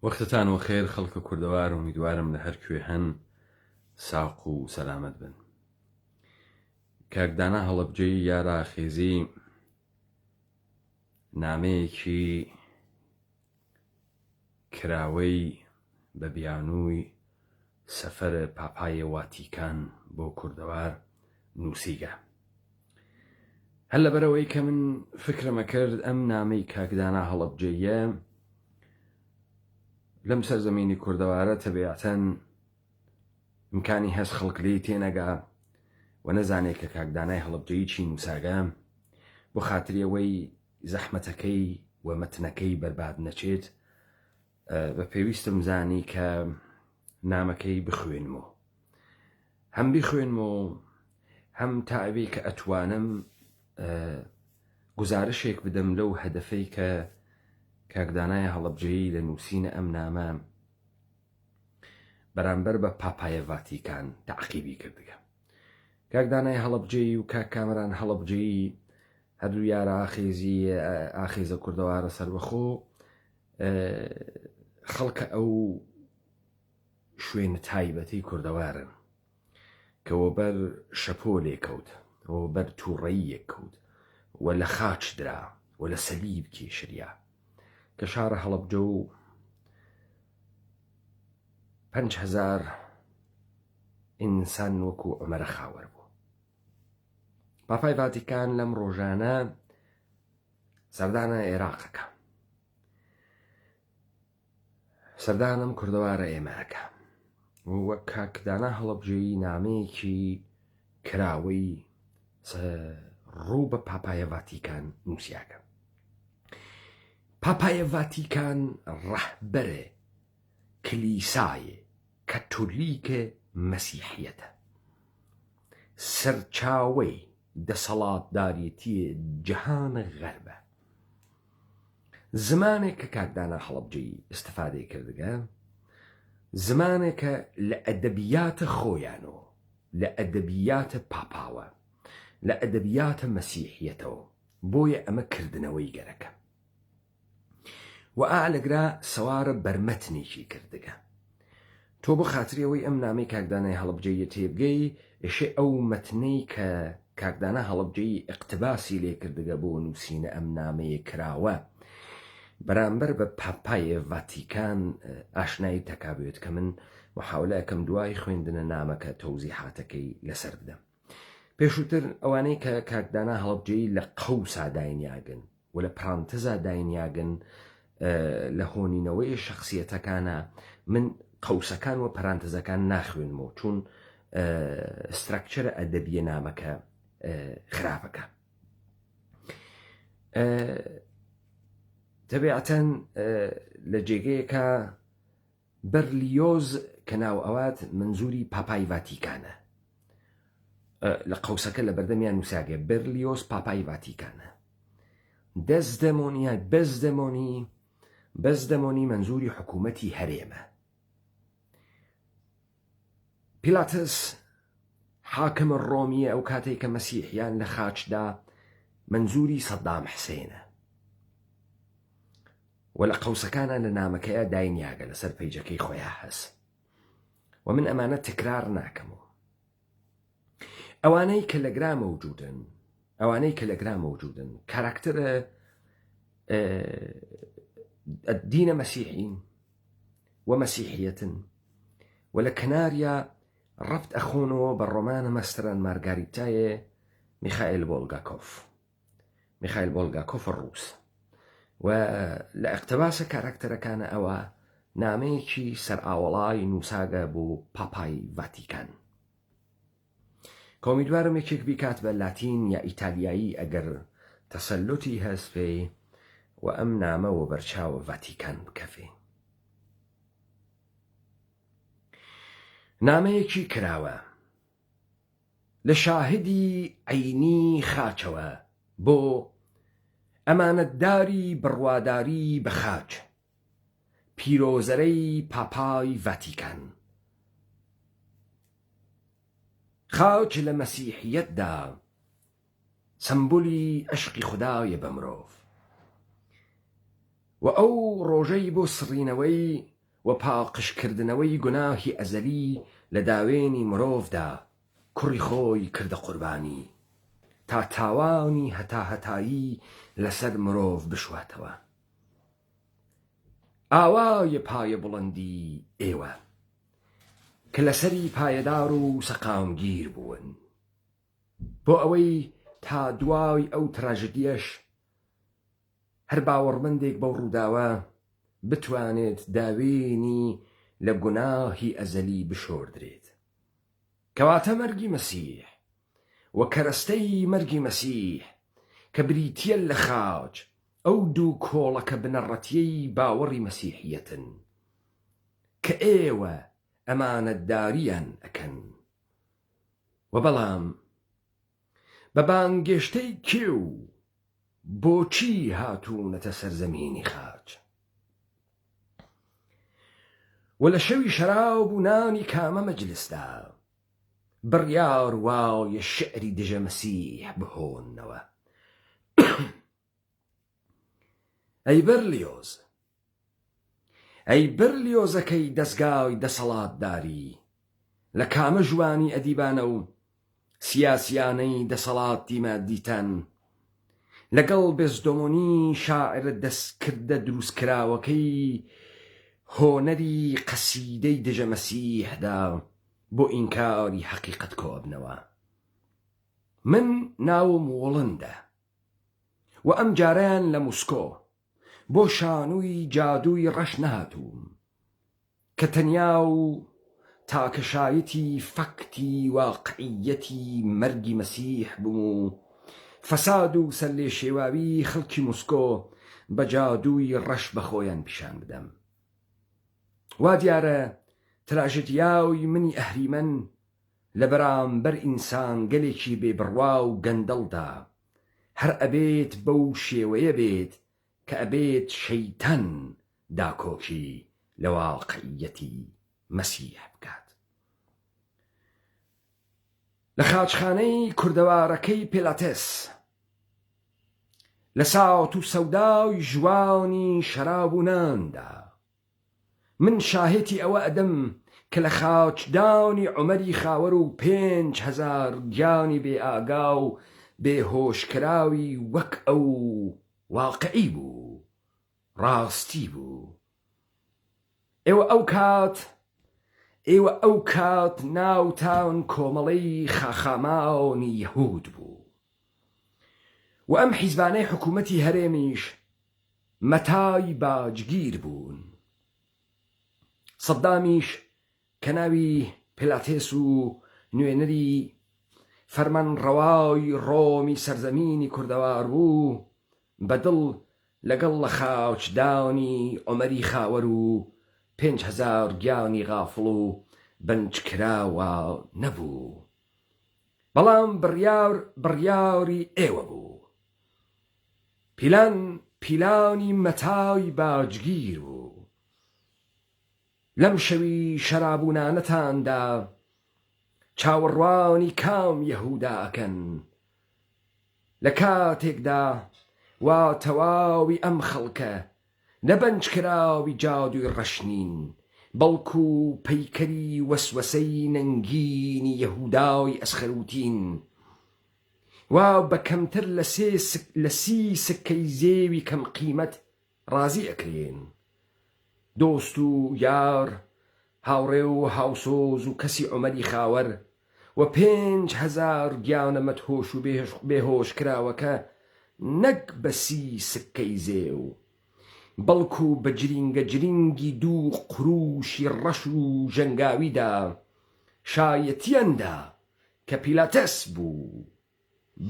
وەختتان وەخێر خەڵکە کوردەوار و میدوارم لە هەر کوێ هەن ساق و سەلامەت بن. کاکدانا هەڵەبجەی یارا خێزی نامەیەکی کراوەی بە بیانووی سەفەرە پاپایە واتیکان بۆ کوردەوار نووسیگە. هەر لەبەرەوەی کە من فکرمە کرد ئەم نامەی کاکدانا هەڵەبجەیە لەم سەرزەمینی کوردەوارە تەبیعەتەن ئیمکانی هەست خەڵک لێی تێنەگا و نەزانێت کە کاکدانای هەڵەبجەیی چی نووساگە، بۆ خاتری ئەوەی زەحمەتەکەی و مەتنەکەی بەرباد نەچێت بە پێویستم زانی کە نامەکەی بخوێنمەوە، هەم بیخوێنمەوە هەم تا ئەوەی کە ئەتوانم گزارشێک بدەم لەو هەدەفەی کە کاکدانای هەڵەبجەیی لە نووسینە ئەم نامە بەرامبەر بە پاپایە ڤاتیکان تعقیبی کردگە. کاکدانای هەڵەبجەیی و کاک کامران هەڵەبجەیی هەردوو یارە ئاخێزە کوردەوارە سەربەخۆ خەڵکە ئەو شوێنە تایبەتی کوردەوارن کەوە بەر شەپۆ لێکەوت، ئەوە بەر تووڕەیی یەککەوت و لە خاچ درا و لە سەلیب کێشریا کە شارە هەڵەبجە و 5,000 ئینسان وەکو عومەرە خاوەر بوو. پاپای ڤاتیکان لەم ڕۆژانە سەردانە عێراقەکە، سەردانم کوردەوارە ئێمەکە، وەک کاکدانا هەڵەبجەیی نامەیەکی کراوەی ڕوو بە پاپایە ڤاتیکان نووسیاکە. پاپایە ڤاتیکان ڕەهبەرە کلیسایە کەتۆلیکە مەسیحیەتە، سەرچاوەی دەسەڵاتدارێتی جیهانە غەربە. زمانێک کە کاکدانا هەڵەبجەیی ئستفادەی کردگە، زمانێکە لە ئەدەبیاتە خۆیانەوە، لە ئەدەبیاتە پاپاوە، لە ئەدەبیاتە مەسیحیەتەوە، بۆیە ئەمە کردنەوەی گەرەکە و ئالەگرا سەوارە بەرمەتنێکی کردگە. تۆ بۆ خاتریەوەی ئەم نامەی کاکدانای هەڵەبجەیە تێبگەی ئێشێ ئەو مەتنەی کە کاکدانا هەڵەبجەیی ئیقتباسی لێ کردگە بۆ نووسینە ئەم نامەیە کراوە بەرامبەر بە پاپایە ڤاتیکان ئاشنایی تەکابێت کە من محاولە ئەکەم دوای خوێندنە نامەکە تەوزیحاتەکەی لەسەر بدەم. پێشووتر ئەوانەی کە کاکدانا هەڵەبجەیی لە قەوسا داینیاگن و لە پرانتزا داینیاگن لە هۆنینەوەی شخصیەتەکانە، من قەوسەکان و پەرانتزەکان ناخوێنمەوە چون ستراکچەرە ئەدەبیە نامەکە خراپەکە. تەبیعەتەن لە جێگەیەکە بەرلیۆز کە ناو ئەوات منزوری پاپای ڤاتیکانە، لە قەوسەکە لە بەردەمیان نووساگە بەرلیۆز پاپای ڤاتیکانە. بەزدەمۆنی منزوری حکوومەتی هەرێمە. پیلاتس حاکمە ڕۆمیە ئەو کاتێک کە مەسیحیان لە خاچدا منزوری سەدام حسێنە و لە قەوسەکانە لە نامەکەیە داینیاگە لەسەر پەیجەکەی خۆیان هەس و من ئەمانە تکرار ناکەمەوە. ئەوانەی کە لەگرا مەوجودن کاراکتەرە دینە مەسیحین و مەسیحیەتن و لە کەناریە ڕەفت ئەخۆنەوە بە ڕۆمانە مەستەران مارگاریتایە میخائیل بۆلگاکۆف ڕووس و لە ئەقتباسە کاراکتەرەکانە ئەوە نامەیەکی سەرئاوەڵای نووساگە بۆ پاپای ڤاتیکان کە ئومیدوارم یەکێک بیکات بە لاتین یا ئیتالیایی ئەگەر تەسەلوتی هەست پێ و ئەم نامەوە بەرچاوە ڤاتیکان بکەفێ. نامەیەکی کراوە لە شاهدی عینی خاچەوە بۆ ئەمانەتداری بڕواداری بە خاچ، پیرۆزەرەی پاپای ڤاتیکان. خاچ لە مەسیحیەتدا سمبولی عشقی خودایە بە مرۆڤ. و ئەو ڕۆژەی بۆ سڕینەوەی و پاقشکردنەوەی گوناهی ئەزەلی لە داوێنی مرۆڤدا کوڕی خۆی کردە قوربانی تا تاوانی هەتاهەتایی لەسەر مرۆڤ بشواتەوە. ئاوای پایە بڵندی ئێوە کە لەسەری پایەدار و سەقامگیر بوون بۆ ئەوەی تا دوای ئەو تراژدیەش هەر باوەڕمەندێک بەو ڕووداوە بتوانێت داوێنی لە گوناهی ئەزەلی بشۆردرێت، کەواتە مەرگی مەسیح و کەرەستەی مەرگی مەسیح کە بریتیە لە خاج ئەو دوو کۆڵەکە بنەڕەتیەی باوەڕی مەسیحیەتن کە ئێوە ئەمانەتداریان ئەکەن. و بەڵام بە بانگێشتەی کێ و بۆچی هاتوونەتە سەرزەمینی خاج؟ و لە شەوی شەراب و نانی کامە مەجلسدا بڕیار وایە شعری دژە مەسیح بهۆنەوە. ئەی بەرلیۆز، ئەی بەرلیۆزەکەی دەستگای دەسەڵاتداری لە کامە ژوانی ئەدیبانە و سیاسیانەی دەسەڵاتی مادیتان لەگەڵ بێزدۆمۆنی شاعرە دەستکردە دروستکراوەکەی هۆنەری قەسیدەی دژە مەسیحدا بۆ ئینکاری حەقیقەت کۆبنەوە. من ناوم وڵندە و ئەم جارەیان لە موسکۆ بۆ شانووی جادووی ڕەش نەهاتووم کە تەنیا و تاکەشایەتی فەکتی واقعیەتی مەرگی مەسیح بووم و فەساد و سەرلێ شێواوی خەڵکی موسکۆ بە جادووی ڕەش بە خۆیان پیشان بدەم. وا دیارە تراژدیاوی منی ئەهریمەن لە بەرامبەر ئینسان گەلێکی بێبڕوا و گەندەڵدا هەر ئەبێت بەو شێوەیە بێت کە ئەبێت شەیتان داکۆکی لە واقعیەتی مەسیح بکات. لە خاچخانەی کوردەوارەکەی پێلاتێس لە ساوت و سەوداوی ژوانی شەراب و ناندا من شاهێتی ئەوە ئەدەم کە لە خاچدانی عومەری خاوەر و 5,000 گیانی بێ ئاگا و بێهۆشکراوی وەک ئەو واقعی بوو، ڕاستی بوو. ئێوە ئەو کات ناوتان کۆمەڵەی خاخامانی یەهود بوو و ئەم حیزبانەی حکوومەتی هەرێمیش مەتای باجگیر بوون. سەددامیش کە ناوی پێلاتێس و نوێنەری فەرمانڕەوای ڕۆمی سەرزەمینی کوردەوار بوو بەدڵ لەگەڵ لە خاوچدانی عومەری خاوەر و 5,000 گیانی غافڵ و بەنجکراوە نەبوو، بەڵام بڕیاری ئێوە بوو. پیلانی مەتای باجگیر بوو. لەم شەوی شەرابوونانەتاندا چاوەڕوانی کام یەهودا ئەکەن لە کاتێکدا وا تەواوی ئەم خەڵکە نەبەنجکراوی جادوی ڕەشنین بەڵکو پەیکەری وەسوەسەی نەنگینی یەهودای ئەسخەروتین وا بە کەمتر لە 30 سکەی زێوی کەم قیمەت ڕازی ئەکرێن. دۆست و یار، هاوڕێ و هاوسۆز و کەسی عومەری خاوەر و 5,000 گیانە مەدهۆش و بێهۆش کراوەکە نەک بە 30 سکەی زێو بەڵکو بە جرینگی دوو قروشی ڕەش و ژەنگاویدا شایەتیاندا کە پیلاتەس بوو،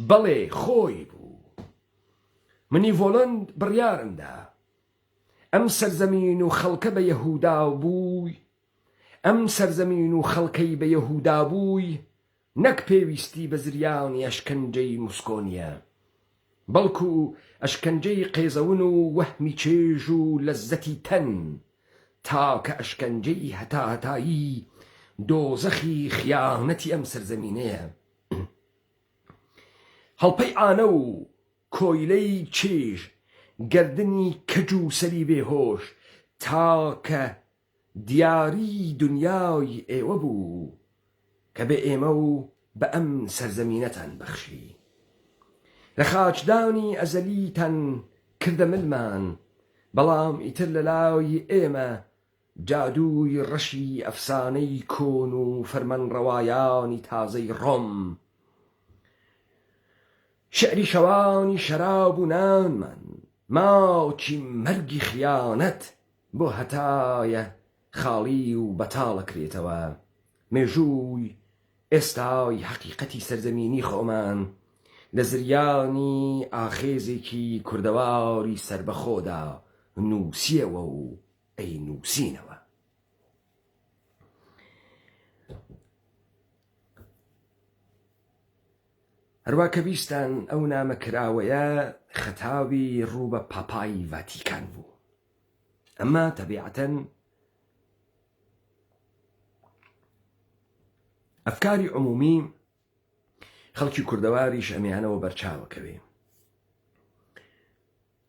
بەڵێ خۆی بوو. منی ڤۆلند بڕیارمدا ئەم سەرزەمین و خەڵکە بە یەهودا بووی، ئەم سەرزەمین و خەڵکەی بە یەهودا بووی نەک پێویستی بە زریانی ئەشکەنجەی موسکۆنیە بەڵکو ئەشکەنجەی قێزەون و وەهمی چێژ و لەزەتی تەن تاکە ئەشکەنجەی هەتاهەتایی دۆزەخی خیانەتی ئەم سەرزەمینەیە. هەڵپەی ئانە و کۆیلەی چێژ گردنی کەج و سەری بێهۆش تاکە دیاری دنیای ئێوە بوو کە بە ئێمە و بە ئەم سەرزەمینەتان بەخشی لە خاچدانی ئەزەلیتان کردە ملمان بەڵام ئیتر لە لای ئێمە جادووی ڕەشی ئەفسانەی کۆن و فەرمانڕەوایانی تازەی ڕۆم شعری شەوانی شەراب و نانمان ماچی مەرگی خیانەت بۆ هەتایە خاڵی و بەتاڵەکرێتەوە مێژووی ئێستای حەقیقەتی سەرزەمینی خۆمان لە زریانی ئاخێزێکی کوردەواری سربەخۆدا نووسیەوە و ئەی نووسینەوە. هەروە کە بیستان ئەو نامەکراوەیە خەتاوی ڕوو بە پاپای ڤاتیکان بوو. ئەمە تەبیعەتەن ئەفکاری عمومی خەڵکی کوردەواریش ئەمیانەوە بەرچاوەکەوێ.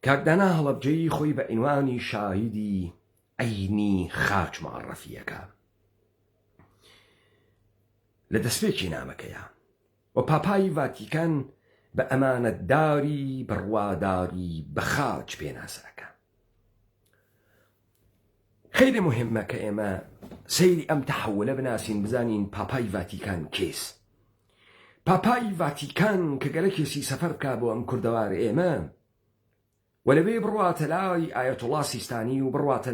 کاکدانا هەڵەبجەیی خۆی بە عنوانی شاهیدی عەینی خاچ معڕەفیەکە لە دەستپێکی نامەکەیە و پاپای ڤاتیکان بە ئەمانەتداری بڕواداری بە خاچ پێناسەکە. خەیلی مهمە کە ئێمە سەیری ئەم تەحەولە بناسین بزانین پاپای ڤاتیکان کێس. پاپای ڤاتیکان کە گەلەکێسی سەفەر بکا بۆ ئەم کوردەوار ئێمە و لەوێ بڕواتە لای ئایەتوڵا سیستانی و بڕواتە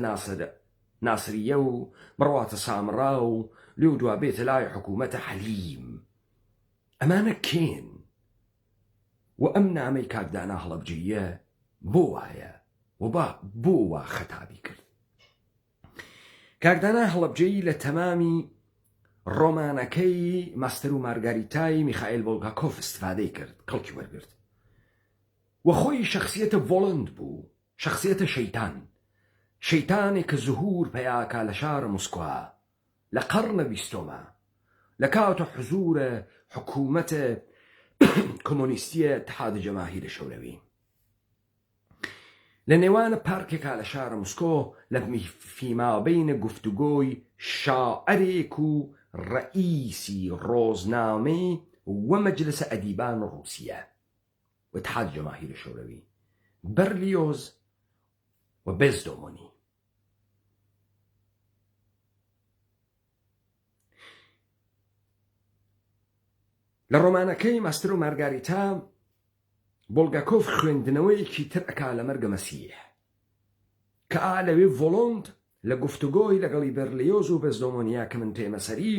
ناسریە و بڕواتە سامرا و لێو دوا بێتە لای حکوومەتە حەلیم. ئەمانە کێن و ئەم نامەی کاکدانا هەڵەبجەیە بۆ وایە و بۆ وا خەتابی کرد. کاکدانا هەڵەبجەیی لە تەمامی ڕۆمانەکەی ماستەر و مارگاریتای میخائیل بولگاکۆف استفادەی کرد کەڵکی وەرگرت و خۆی شەخسیەتە ڤۆڵند بوو، شەخسیەتە شەیتانێک کە زوهور پەیاکا لە شارە موسکوا لە قەڕنە بیستۆمە لە کاتە حزورە حکوومەتە کۆمۆنیستیە اتحاد جەماهیر شەوروی لە نێوانە پارکێکا لە شارە موسکۆ لە فیمابینە گفتوگۆی شاعرێک و ڕئیسی ڕۆژنامەی و مەجلسە ئەدیبان ڕووسیە و اتحاد جەماهیر شەوروی بەرلیۆز و بێزدۆمۆنی. لە ڕۆمانەکەی ماستەر و مارگاریتا بۆلگاکۆف خوێندنەوەیەکی تر ئەکا لە مەرگە مەسیح کە لەوێ ڤۆڵۆند لە گفتوگۆی لەگەڵی بەرلیۆز و بێزدۆمۆنیا کە من تێمەسەری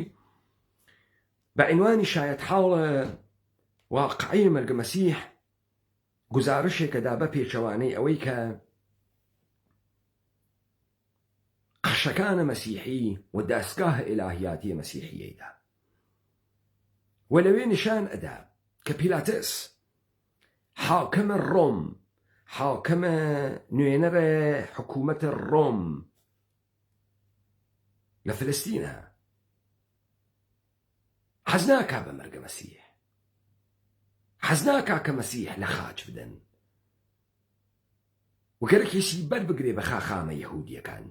بە عنوانی شایەت حاڵە واقعی مەرگە مەسیح گزارشێکەدا بە پێچەوانەی ئەوەی کە قەشەکانە مەسیحی و دەستگاه ئیلاهیاتی مەسیحیەیدا و لەوێ نیشان ئەدا کە پیلاتس حاکمە ڕۆم حاکمە نوێنەرە حکوومەتە ڕۆم لە فلستینە حەز ناکا بە مەرگە مەسیح، حەز ناکا کە مەسیح لە خاچ بدەن و گەرەکێسی بەربگرێ بە خاخامە یەهودیەکان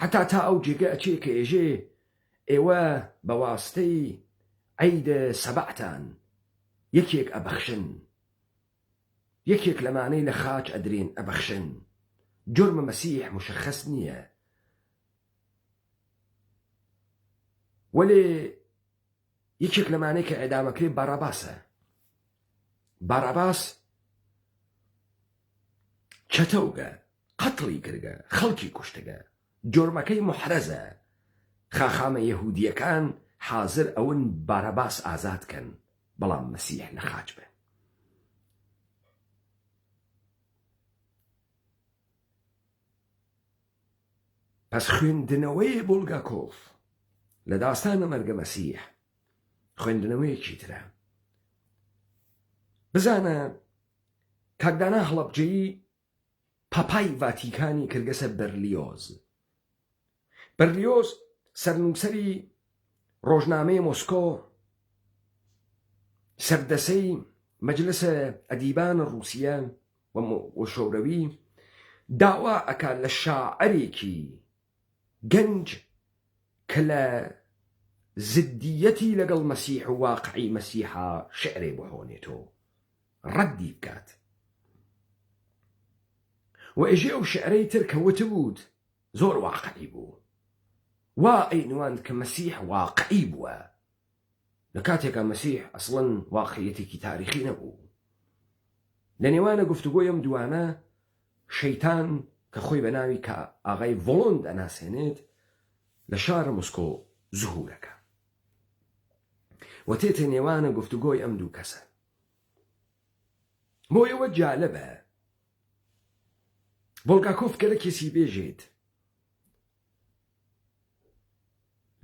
حتا تا ئەو جێگە ئەچێ کە ئێژێ ئێوە بە واستەی عەیدە سەبەعتان یەکێک ئەبەخشن، یەکێک لەمانەی لە خاچ ئەدرێن ئەبەخشن. جرمە مەسیح مشخص نییە وەلێ یەکێک لەمانەی کە ئەدامەکرێ باراباسە. باراباس چەتەوگە، قەتڵی کردگە، خەڵکی کوشتگە، جرمەکەی محرەزە. خاخامە یەهودیەکان حازر ئەون باراباس ئازادکەن بەڵام مەسیح لە خاچ بێ. پس خوێندنەوەی بولگاکۆف لە داستانە مەرگە مەسیح خوێندنەوەیەکی ترە. بزانە کاکدانا هەڵەبجەیی پاپای ڤاتیکانی کردگەسە بەرلیۆز. بەرلیۆز سەرنووسەری ڕۆژنامەی مۆسکۆ، سەردەسەی مەجلسە ئەدیبان ڕووسیە و شۆرەوی داوا ئەکات لە شاعرێکی گەنج کە لە زدیەتی لەگەڵ مەسیح و واقعی مەسیحا شعرێ بخۆنێتەوە ڕەدی بکات و ئێژێ ئەو شعرەی تر کە وتبوود زۆر واقعی بوو وا ئەینوان کە مەسیح واقعی بووە لە کاتێکە مەسیح ئەسڵەن واقعیەتێکی تاریخی نەبوو لە نێوانە گفتوگۆی ئەم دوانە شەیتان کە خۆی بە ناوی کە ئاغای ڤۆڵۆند ئەناسێنێت لە شارە موسکۆ زهورەکە و تێتە نێوانە گفتوگۆی ئەم دوو کەسە بۆ ئێوە جالبە بۆلگاکۆف گەلێکێکی بێژێت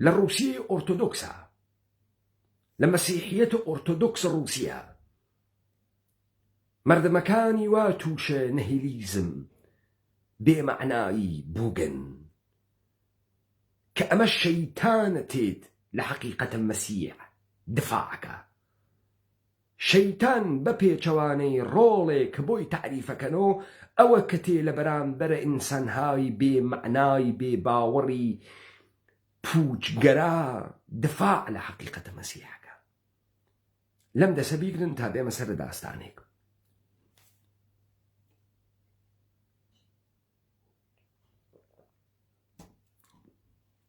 لە ڕووسیای ئۆرتۆدۆکسە لە مەسیحیەتە ئۆرتۆدۆکس ڕووسیا مردمەکانی وا تووشە نەهیلیزم بێمەعنایی بووگن کە ئەمە شەیتانە تێت لە حەقیقەتە مەسیح دفاعەکە شەیتان بە پێچەوانەی ڕۆڵێک کە بۆی تعریفەکەنەوە ئەوە کە تێ لە بەرامبەرە ئینسانهاوی بێمەعنای بێباوەڕی پوچگەرا دفاع لە حەقیقەتە مەسیحەکە لەم دەسە بیگرن تا بێمە سەر داستانێک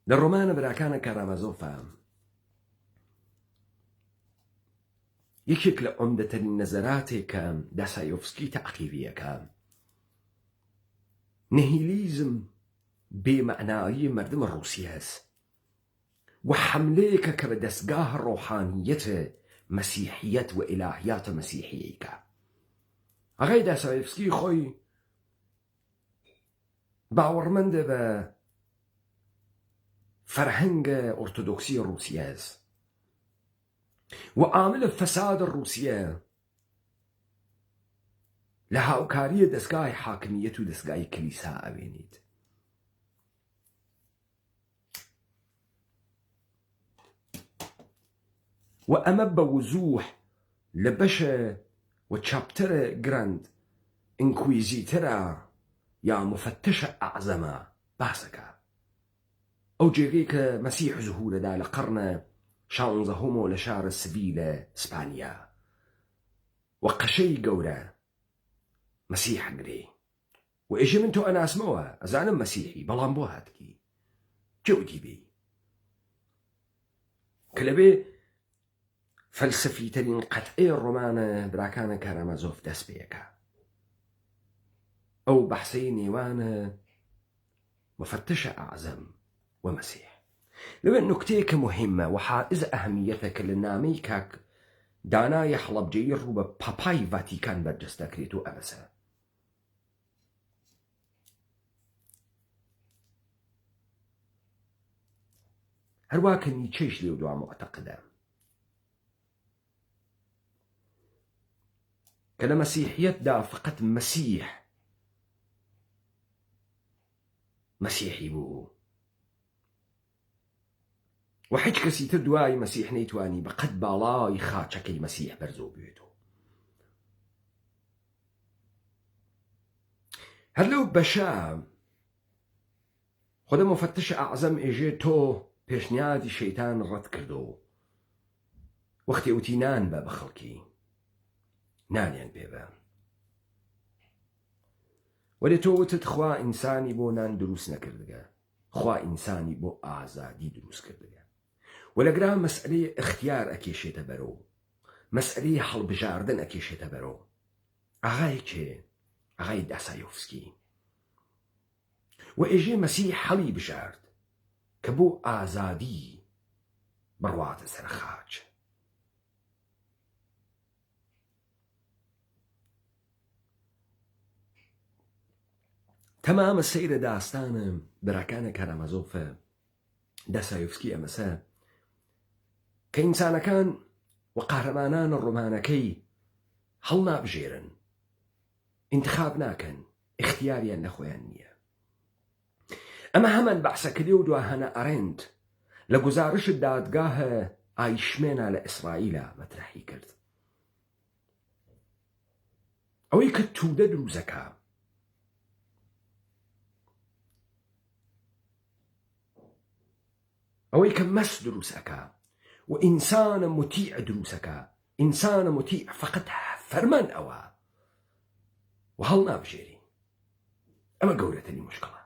لە ڕۆمانە براکانە کارامازۆفە یەکێک لە عومدەترین نەزەراتێک کە داسایۆفسکی تەعقیبیەکە نەهیلیزم بێمەعنایی مردمە ڕووسیەس و حملەیەکە کە بە دەستگاه ڕۆحانیەتە مەسیحیەت و ئیلاهیاتە مەسیحیەکە ئاغای داسایۆفسکی خۆی باوەڕمەندە بە فەرهەنگە ئۆرتۆدۆکسی ڕووسیەس و عاملە فەسادە ڕووسیە لە هاوکاریە دەستگای حاکمیەت و دەستگای کلیسا ئەوێنیت و ئەمە بە وزوح لە بەشە و چاپتەرە گرند ئینکویزیتەرە یا مفتشە ئەعزەمە باسەکە ئەو جێگەی کە مەسیح زهورەدا لە قەرنە شانزەهۆمۆ لە شارە سڤیلە ئسپانیا و قەشەی گەورە مەسیح گرێ و ئێژێ من تۆ ئەناسمەوە ئەزانم مەسیحی بەڵام بۆ هاتکی جەوتی بێ کە لەبێ فەلسەفیترین قەتعەی ڕۆمانە براکانە کارامازۆف دەست پێیەکە ئەو بەحسەی نێوانە مفتشە ئەعزەم ومەسیح لەوێ نوکتەیەکە مهمە و حائز ئەهەمیەتە کە لە نامەی کاک دانای حەڵەبجەیی ڕوو بە پاپای ڤاتیکان بەرجەست دەکرێت و ئەبەسە هەروە کە نیچەیش لێو دوا معتەقدە کە لە مەسیحیەتدا فقط مەسیحی بوو و هیچ کەسی تر دوای مەسیح نەیتوانی بەقەد باڵای خاچەکەی مەسیح بەرزۆ بێتەوە هەر لەو بەشە خودە مفتش ئەعزەم ئێژێ تۆ پێشنیازی شەیتان ڕەت کردو وەختی وتی نان بە بە خەڵکی نانیان پێ بە وەرێ تۆ وتت خوا ئینسانی بۆ نان دروست نەکردگە خوا ئینسانی بۆ ئازادی دروست کردگە و لەگرا مەسئلەی اختیار ئەکێشێتە بەرەو مەسئلەی هەڵبژاردن ئەکێشێتە بەرەو ئاغای کێ ئاغای داسایۆفسکی و ئێژێ مەسیح هەڵی بژارد کە بۆ ئازادی بڕواتە سەر خاچ تەمامە سەیرە داستانە براکانە کارامازۆفە داسایۆفسکی ئەمەسە کە ئینسانەکان و قارەمانان ڕۆمانەکەی هەڵ نابژێرن انتخاب ناکەن اختیاریان لەخۆیان نییە ئەمە هەمان بەحسەکردی و دوا هەنە ئەڕێند لە گوزارش دادگاهە ئایشمێنە لە ئیسرائیلە مەترحی کرد ئەوەی کە توودە دروزەکە، ئەوەی کە مەس دروسەکە و ئینسانە مطیع دروسەکە، ئینسانە مطیع فقط فەرمان ئەوە و هەڵ نابژێری. ئەمە گەورەترین مشکڵە.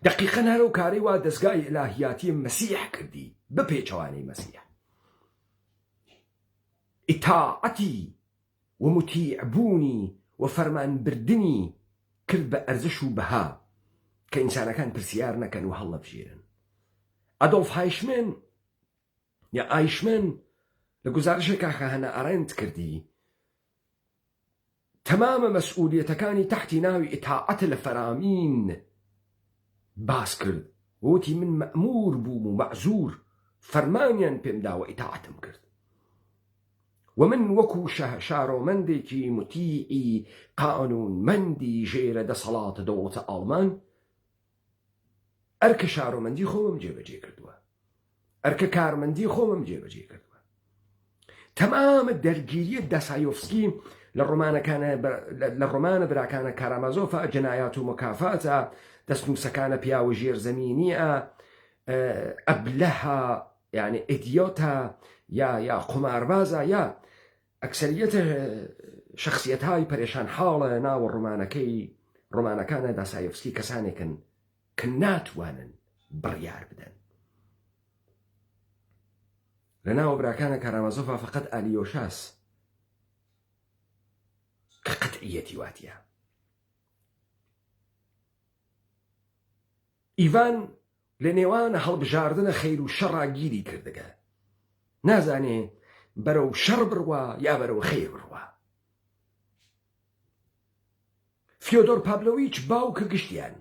دقیقەن هەرو کارەی وا دەستگای ئیلاهیاتی مەسیح کردی بە پێچەوانەی مەسیح. ئیتاعەتی و مطیع بوونی و فەرمانبردنی کرد بە ئەرزش و بەها کە ئینسانەکان پرسیار نەکەن و هەڵنەبژێرن. ئەدۆڵف هایشمن یا ئایشمن لە گزارشێکا کە هەنە ئەڕێنت کردی تەمامە مەسئولیەتەکانی تەحتی ناوی ئیتاعەتە لە فەرامین باس کرد. وتی من مەئمور بووم و مەعزور، فەرمانیان پێم داوە ئیتاعەتم کرد. ومن وەکو شارۆمەندێکی مطیعی قانونمەندی ژێرە دەسەڵاتە دەوڵەتە ئاڵمان ئەرکە شارۆمەندی خۆمم جێبەجێ کردووە، ئەرکە کارمەندی خۆمم جێبەجێ کردووە. تەمامە دەرگیریە داسایۆفسکی لە ڕۆمانە براکانە کارامازۆفە، جەنایات و مکافاتە، دەستنووسەکانە پیاوە ژێرزەمینیە، ئەبلەها یعنی ئیدیۆتە یا قماربازە یا ئەکسەریەتە شخصیەتهای پەرێشان حاڵە ناوە ڕۆمانەکانە داسایۆفسکی کەسانێکن کە ناتوانن بڕیار بدەن. لە ناوە براکانە کارامازۆفە فقط ئالیۆشاس کە قەتعیەتی واتیە. ئیڤان لە نێوانە هەڵبژاردنە خەیر و شەڕا گیری کردەگە، نازانێ بەرەو شەڕ بڕوا یا بەرەو خەیر بڕوا. فیۆدۆر پابلۆویچ باوکە گشتیان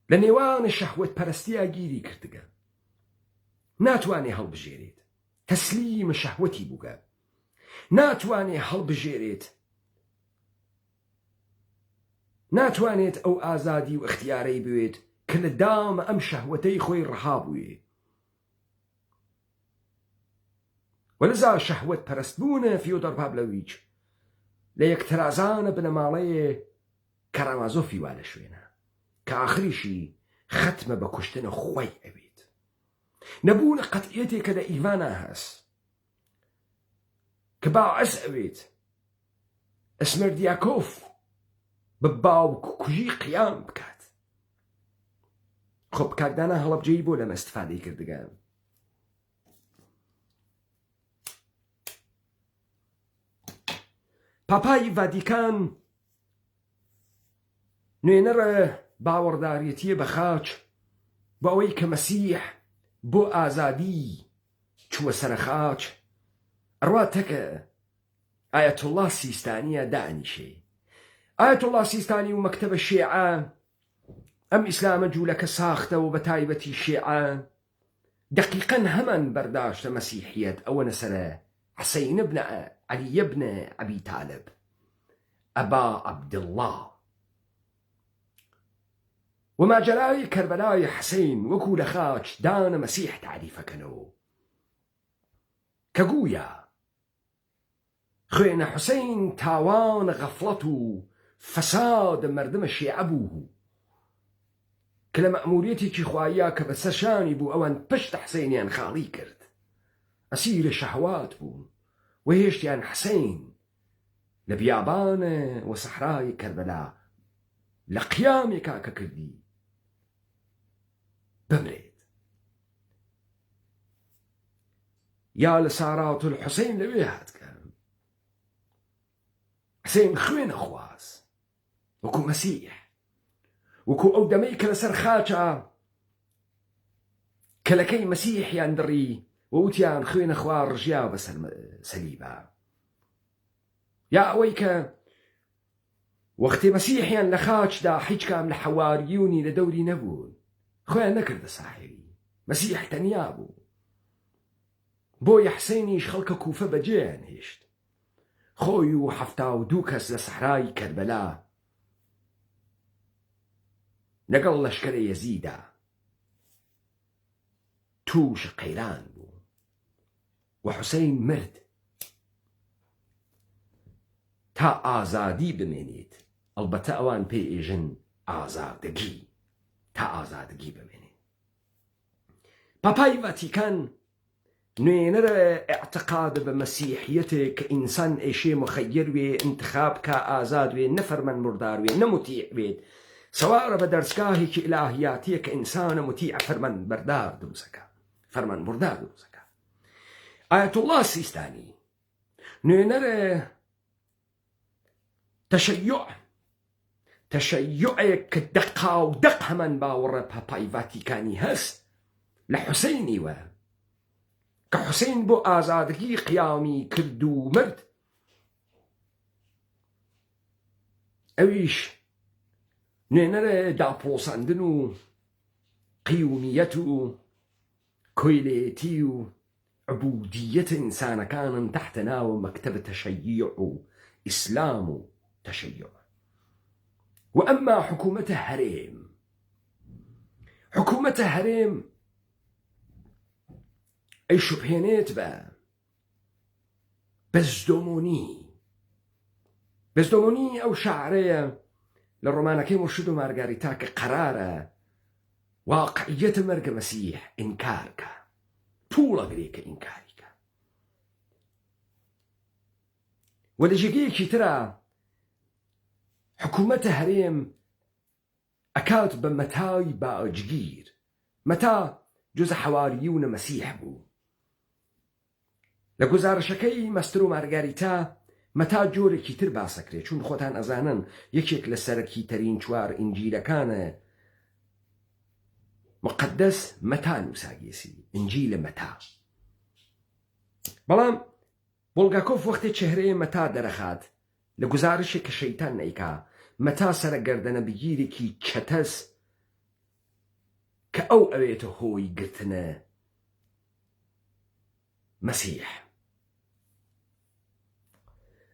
لە نێوانە شەهوەت پەرستیە گیری کردگە، ناتوانێ هەڵبژێرێت، تەسلیمە شەهوەتی بووگە، ناتوانێ هەڵبژێرێت، ناتوانێت ئەو ئازادی و اختیارەی بوێت کە لە دامە ئەم شەهوەتەی خۆی ڕەهابووێ. وەلذا شەهوەت پەرستبوونە فیۆدۆر پابلۆویچ لە یەکترازانە بنەماڵەیە کارامازۆفی وا لە شوێنە کە ئاخریشی ختمە بە کوشتنە خۆی ئەوێت. نەبوونە قەتعیەتێکە لە ئیڤانە هەست کە باعەس ئەوێت ئەسمەردیاکۆف بە باوک کوژی قیام بکات. خۆ کاکدانە هەڵەبجەی بۆ لەمە ئیستفادەی کردگە. پاپای ڤاتیکان نوێنەرە باوەڕداریەتیە بە خاچ بۆ ئەوەی کە مەسیح بۆ ئازادی چووە سەرە خاچ، ئەڕواتەکە ئایەتوڵڵا سیستانیە دانیشێ. ئایەتوڵڵا سیستانی و مەکتەبە شیعە ئەم ئیسلامە جوولەکە ساختەوە بە تایبەتی شیعە دقیقەن هەمان بەرداشتە مەسیحیەت ئەوەنە سەرە حسەین بن عەلی بن ئەبی تالب ئەبا عەبدڵڵا و ماجەرای کەربەلای حسەین وەکو لە خاچ دانە مەسیح تعریفەکەنەوە کە گوویە خوێنە حوسەین تاوان غەفڵەت و فەساد مەردمە شیعە بوو کە لە مەئموریەتێکی خوایە کە بەسەر شانی بوو ئەوان پشت حسەینیان خاڵی کرد، ئەسیرە شەهوات بوون و هێشتیان حسەین لە بیابانە و سەحرای کەربەلا لە قیامێکا کە کردی بمرێت. یا لە سارات الحوسەین لەوێ هاتکە حسەین خوێنە خواز وەکو مەسیح، وەکو ئەو دەمەی کە لەسەر خاچە کەلەکەی مەسیحیان دڕی و وتیان خوێنە خوا ڕژیا بەسەر سەلیبە، یا ئەوەی کە وەختی مەسیحیان لە خاچدا هیچ کام لە حەواریونی لە دەوری نەبوون، خۆیان نەکردە ساحری، مەسیح تەنیا بوو. بۆیە حسەینیش خەڵکە کوفە بەجێیان هێشت، خۆی و 72 کەس لە سەحرای کەربەلا لەگەڵ لەشکرە یەزیدا تووشە قەیران بوو و حوسەین مرد تا ئازادی بمێنێت. ئەلبەتە ئەوان پێی ئێژن ئازادگی، تا ئازادگی بمێنێت. پاپای ڤاتیکان نوێنەرە اعتقاد بە مەسیحیەتێک کە ئینسان ئێشێ مخەیر وێ، انتخاب کا ئازاد وێ، نەفەرمان بوردار وێ، نەموتیع بێت. سەوارە بە دەرسگاهێکی ئیلاهیاتیە کە ئینسانە متیع فەرمان بەردار دروستەکە، فەرمان بوردار دروستەکە. ئایەتوڵڵا سیستانی نوێنەرە تەشەیعێک کە دەقاودەق هەمان باوەڕە پاپای ڤاتیکانی هەست لە حوسەینیوە، کە حوسەین بۆ ئازادگی قیامی کرد و مرد. ئەویش نوێنەرە داپۆساندن و قیومیەت و کۆیلێتی و عبودیەت ئینسانەکانن تحتە ناوە مەکتەب تەشەیع و ئیسلام و تەشەیع. و ئەمما حکوومەتە هەرێم ئەی شوبهێنێت بە بەزدۆمۆنی ئەو شاعرەیە لە ڕۆمانەکەی مرشد و مارگاریتا کە قەرارە واقعیەتە مەرگە مەسیح ئینکارکە، تووڵەگرێکە ئینکاریکە. و لە جێگەیەکی ترە حکوومەتە هەرێم ئەکات بە مەتای باجگیر. مەتا جۆزە حەواریون مەسیح بوو. لە گزارشەکەی مەستر و مارگاریتا مەتا جۆرێکی تر باسەکرێت، چون خۆتان ئەزانن یەکێک لە سەرەکی تەرین چوار ئینجیلەکانە مقدس مەتا نووساگێسی، ئینجیلە مەتا. بەڵام بۆڵگاکۆف وەختێ چهرەیە مەتا دەرەخات لە گزارشێک کە شەیتان نەیکا، مەتا سەرەگەردەنە بگیرێکی چەتەس کە ئەو ئەوێتە هۆی گرتنە مەسیح.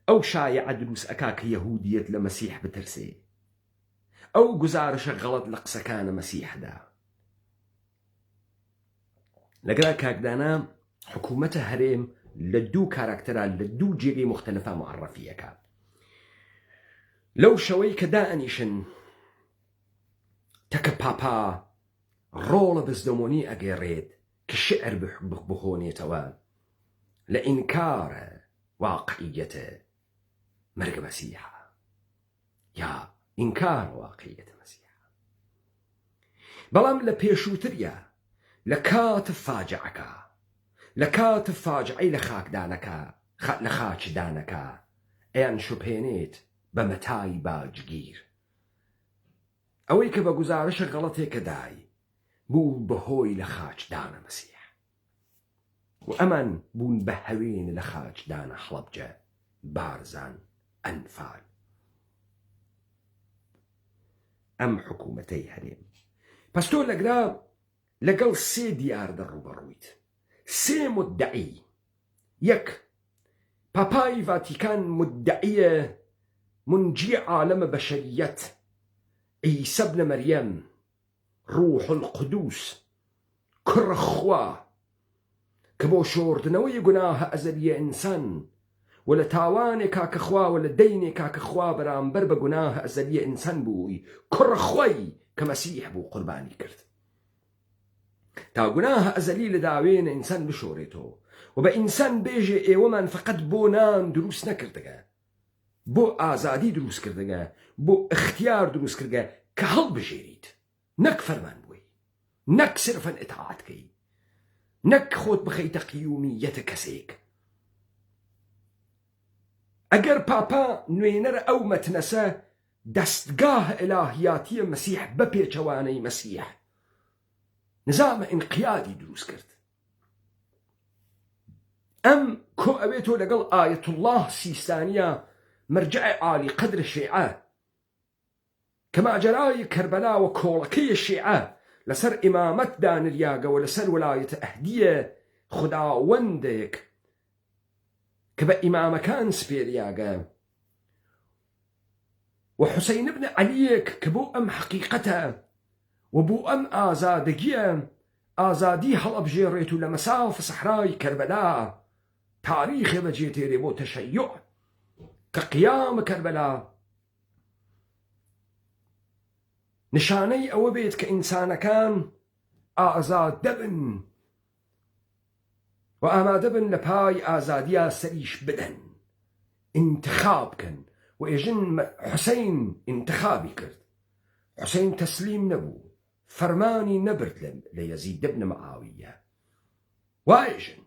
ئەو شایعە دروست ئەکا کە یەهودیەت لە مەسیح بترسێ. ئەو گزارشە غەڵەت لە قسەکانە مەسیحدا. لەگەڵا کاکدانا حکوومەتە هەرێم لە دوو کاراکتەرە، لە دوو جێگەی مختلفە معرەفیەکە. لەو شەوەی کە دائەنیشن تەکە پاپا ڕۆڵە بەزدەمۆنی ئەگەڕێت کە شعر بخۆنێتەوە لە ئینکارە واقعیەتە مەرگە مەسیحە، یا ئینکار واقعیەتە مەسیحە. بەڵام لە پێشووتریە لە کاتە فاجعەکە، لە کاتە فاجعەی لە خاکدانەکە، لە خاچدانەکە ئەیان شوبهێنێت بە مەتای باجگیر. ئەوەی کە بە گزارشە غەڵەتێکە دای بوو بەهۆی لە خاچدانە مەسیح، و ئەمان بوون بە هەوێن لە خاچدانە حەڵەبجە، بارزان، ئەنفال. ئەم حکوومەتەی هەرێم. پس تۆ لەگەڵ سێ دیار دەڕوبەڕوویت، سێ مدعی. یەک، پاپای ڤاتیکان مدعیە منجی عالەمە بەشەریەت، عیسە بنە مەریەم، ڕوح القدوس، کوڕە خوا، کە بۆ شۆردنەوەی گوناهە ئەزەلیە ئینسان و لە تاوانێکا کە خوا و لە دەینێکا کە خوا بەرامبەر بە گوناهە ئەزەلیە ئینسان بووی، کوڕە خوای کە مەسیح بوو قوربانی کرد تا گوناهە ئەزەلی لە داوێنە ئینسان بشۆڕێتەوە و بە ئینسان بێژێ ئێوەمان فقط بۆ نان دروست نەکردەگە، بۆ ئازادی دروست کردەگە، بۆ اختیار دروست کردگە کە هەڵبژێریت، نەک فەرمان بووی، نەک سرفەن ئتاعاتکەی، نەک خۆت بخەیتە قیومیەتە کەسێک. ئەگەر پاپا نوێنەر ئەو مەتنەسە دەستگاه ئیلاهیاتیە مەسیح بە پێچەوانەی مەسیح نظامە ئینقیادی دروست کرد، ئەم کۆ ئەوێتۆ لەگەڵ ئایەتوڵڵاه سیستانیە مەرجع عالی قەدر شیعە کە ماجەرای کەربەلا و کۆڵەکەی شیعە لەسەر ئیمامەت دانریاگەوە لەسەر وەلایەتە ئەهدیە خوداوەندێک کە بە ئیمامەکان سپێریاگە و حوسەین بن عەلیەک کە بۆ ئەم حەقیقەتە و بۆ ئەم ئازادگیە ئازادی هەڵەبژێڕێت و لە مەساف سەحرای کەربەلا تاریخێ بەجێتێرێ بۆ تەشەیع کە قیام کەربەلا نیشانەی ئەوە بێت کە ئینسانەکان ئازاد دەبن و ئامادە بن لە پای ئازادیە سەریش بدەن، انتخاب بکەن. و ئێژن حوسەین انتخابی کرد. حوسەین تەسلیم نەبوو، فەرمانی نەبرد لە یەزید بن معاویە. وایژن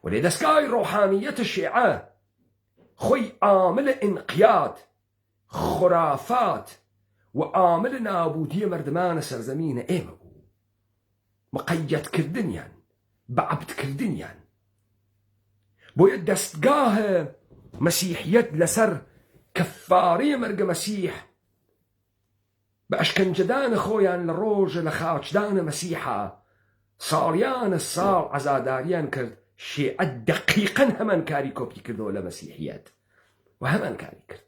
و لێ دەستگای ڕۆحانیەتە شیعە خۆی عامل ئینقیاد، خرافات و عامل نابودی مردمانە سەرزەمینە ئێمە بوو. مقەیەدکردنیان، بەعەبدکردنیان. بۆیە دەستگاهە مەسیحیەت لەسەر کەفارەی مەرگە مەسیح بە ئەشکەنجەدانە خۆیان لە ڕۆژە لە خاچدانە مەسیحە ساڵیانە ساڵ عەزاداریان کرد. شیعە دەقیقەن هەمان کاری کۆپی کردەوە لە مەسیحیەت و هەمان کاری کرد.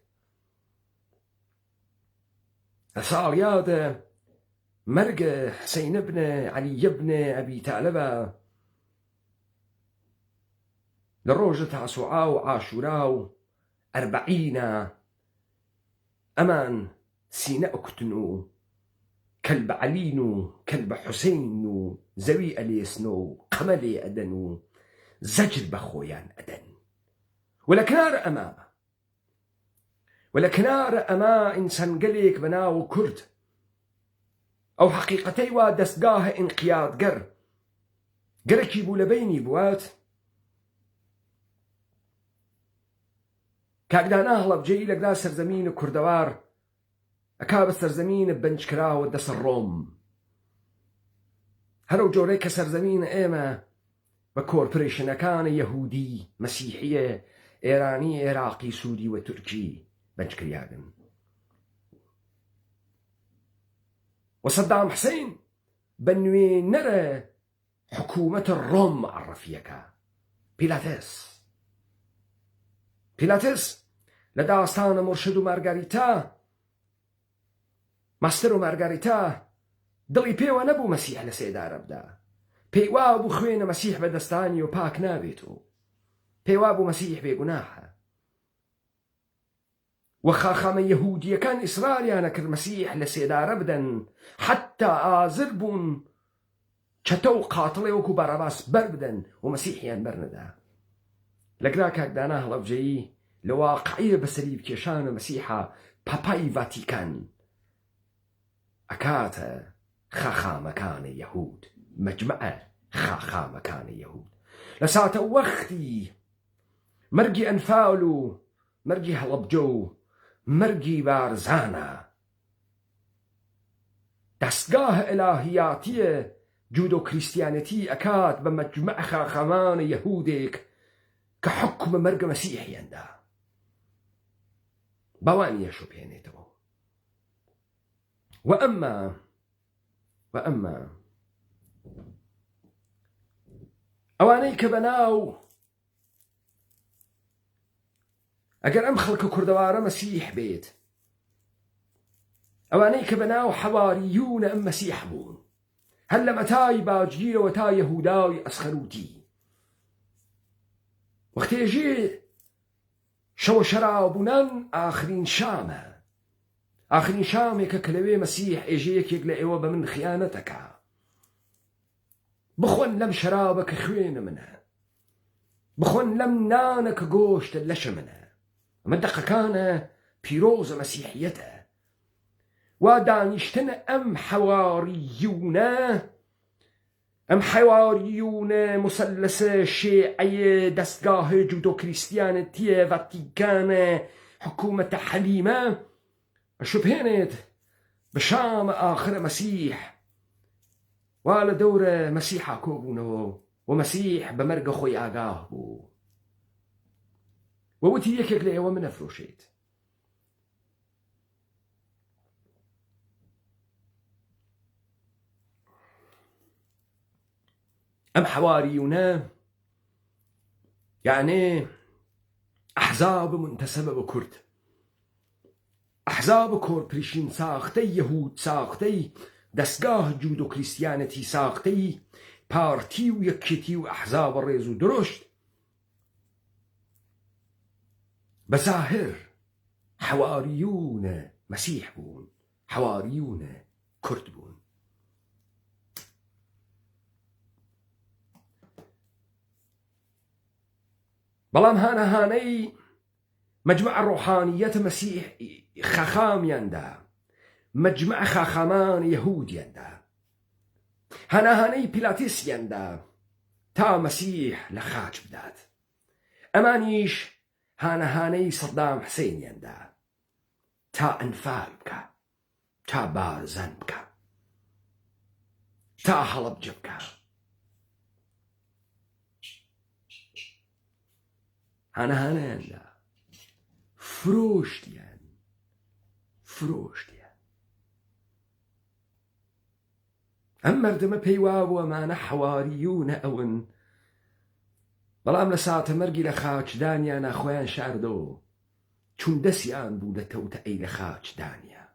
لە ساڵیادە مەرگە حسەینە بنە عەلیە بنە ئەبی تالەبە لە ڕۆژە تاسوعا و عاشورا و ئەربەعینە ئەمان سینە ئەکوتن و کەلبە عەلین و کەلبە حوسەین و زەوی ئەلێسنە و قەمەلێ ئەدەن و زەجر بە خۆیان ئەدەن. و لە کنارە ئەمە ئینسانگەلێک بە ناو کورد ئەو حەقیقەتەی وا دەستگاهە ئینقیادگەر گەرەکی بوو لە بینی بوات. کاکدانا هەڵەبجەیی لەگلا سەرزەمینە کوردەوار ئەکا بە سەرزەمینە بەنجکراوە دەسە ڕۆم. هەرەو جۆرەی کە سەرزەمینە ئێمە بە کۆرپۆرێشنەکانە یەهودی، مەسیحیە، ئێرانی، عێراقی، سوودی و تورکی بەنجکریاگن. و سەدام حسەین بە نوێنەرە حکوومەتە ڕۆم معرەفیەکە. پیلاتس لە داستانە مرشد و مارگاریتا، ماستەر و مارگاریتا دڵی پێوە نەبوو مەسیح لە سێدارە بدا. پێی وا بوو خوێنە مەسیح بەدەستانی و پاک نابێت و پێی وا بوو مەسیح بێگوناحە. و خاخامە یەهودیەکان ئیسراریانە کرد مەسیح لە سێدارە بدەن، حتا ئازر بوون چەتە و قاتڵێ وەکو بەڕەباس بەر بدەن و مەسیحیان بەرنەدا. لەگرا کاکدانا هەڵەبجەیی لە واقعیە بەسەری بکێشانە مەسیحە پاپای ڤاتیکان ئەکاتە خاخامەکانی یەهود، مەجمەعە خاخامەکانی یەهود. لە ساتە وەختی مەرگی ئەنفال و مەرگی هەڵەبجە و مەرگی بارزانە دەستگاهە ئێلاهیاتیە جودۆ کریستیانەتی ئەکات بە مەجمەعە خاخامان یەهودێک کە حکومە مەرگە مەسیحیاندا باوانیە شۆپێنێتەوە. و ئەمما ئەوانەی کە بەناو ئەگەر ئەم خەڵکە کوردەوارە مەسیح بێت، ئەوانەی کە بەناو حەواریون ئەم مەسیح بوون، هەر لە مەتای باجگیرەوە تا یەهوداوی ئەسخەروتی وەختێژێ شەوە شەرابوونان ئاخرین شامە، ئاخرین شامێکە کە لەوێ مەسیح ئێژەیەکێک لە ئێوە بە من خیانەتەکە، بخۆن لەم شەرابە کە خوێنە منە، بخۆن لەم نانە کە گۆشتە لەشە منە. ئەمە دەقەکانە پیرۆزە مەسیحیەتە. وا دانیشتنە ئەم حەواریونە مسەلسە شیعەیە دەستگاهە جودۆ کریستیانەتیە ڤاتیکانە حکوومەتە حەلیمە شوبهێنێت بە شامە ئاخرە مەسیح وا لە دەورە مەسیحا کۆبوونەوە و مەسیح بە مەرگە خۆی ئاگاه بوو وەوتی یەکێک لە ئێوە منەفرۆشێت. ئەم حەواریونە یعنی ئەحزاب منتەسەبە بە کورد، ئەحزاب کۆرپۆرێشن ساختەی یەهود، ساختەی دەستگاه جودۆ کریستیانەتی، ساختەی پارتی و یەکێتی و ئەحزاب ڕێز و درۆشت بظاهر حواریون مسیح بوون، حواریون کورد بوون. بەڵام هانەهانەی مجمع ڕۆحانیەت مەسیح خاخامیاندا، مجمع خاخامان یەهودیاندا، هانەهانەی پیلاتیسیاندا تا مەسیح لە خاچ بدات. ئەمانیش هانەهانەی سەدام حسێنیاندا تا ئەنفال بکە، تا بارزان بکە، تا هەڵەبجە بکە. هانەهانەیاندا فرۆشتیان. ئەم مەردەمە پێی وابوو ئەمانە حەواریونە ئەون، بەڵام لە ساتە مەرگی لە خاچدانیانە خۆیان شاردەوە، چون دەستیان بوو لە تەوتەئەی لە خاچدانیا،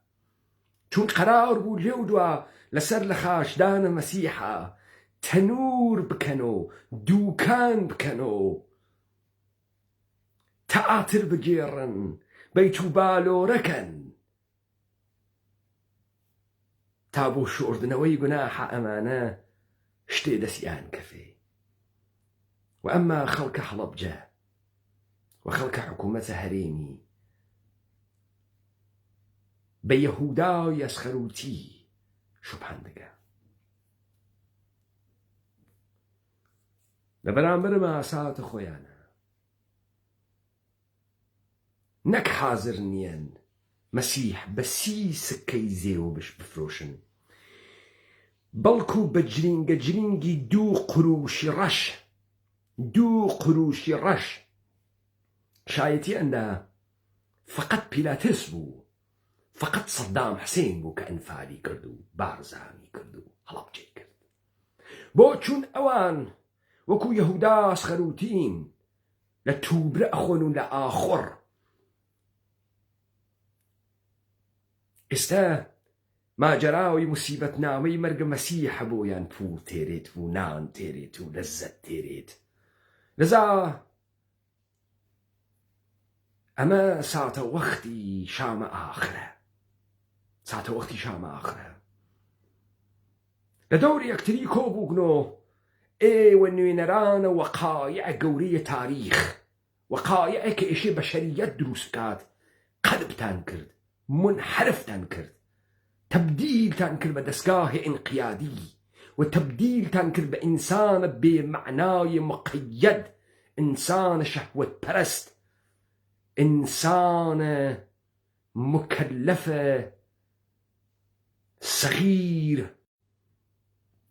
چون قەرار بوو لێو دوا لەسەر لە خاچدانە مەسیحە تەنور بکەنەوە، دووکان بکەنەوە، تەئاتر بگێڕن، بەیت و بالۆرەکەن، تا بۆ شۆردنەوەی گوناحە ئەمانە شتێ دەستیان کەفێ. و ئەمما خەڵکە هەڵەبجە و خەڵکە حکوومەتە هەرێمی بە یەهودای ئەسخەروتی شوبهان دەکا. لە بەرامبەرمە ئاساتە خۆیانە، نەک حازر نیەن مەسیح بە 30 سکەی زێوە بفرۆشن، بەڵکو بە جرینگە جرینگی 2 قروشی ڕەش. 2 قروشی ڕەش. شایەتی ئەندا فقط پیلاتس بوو، فقط سەدام حسێن بوو کە ئەنفالی کرد و بارزانی کرد و هەڵەبجەی کرد. بۆ چون ئەوان وەکو یەهودا ئەسخەروتین لە تووبرە ئەخۆن و لە ئاخۆر. ئێستا ماجەراوی موسیبەتنامەی مەرگە مەسیحە بۆیان پوڵ تێرێت و نان تێرێت و لەزەت تێرێت. لەذا ئەمە ساتە وەختی شامە ئاخرە، ساتە وەختی شامە ئاخرە. لە دەوری یەکتری کۆبووگنۆ ئێوە نوێنەرانە وەقایع گەورەی تاریخ، وەقایعە کە ئێشێ بەشەریەت دروست بکات، قەلبتان کرد، منحرفتان کرد، تبدیلتان کرد بە دەستگاهی ئینقیادی و تبدیلتان کرد بە ئینسانە بێمەعنای مقەید، ئینسانە شەهوەت پەرست، ئینسانە مکەلەفە سەغیر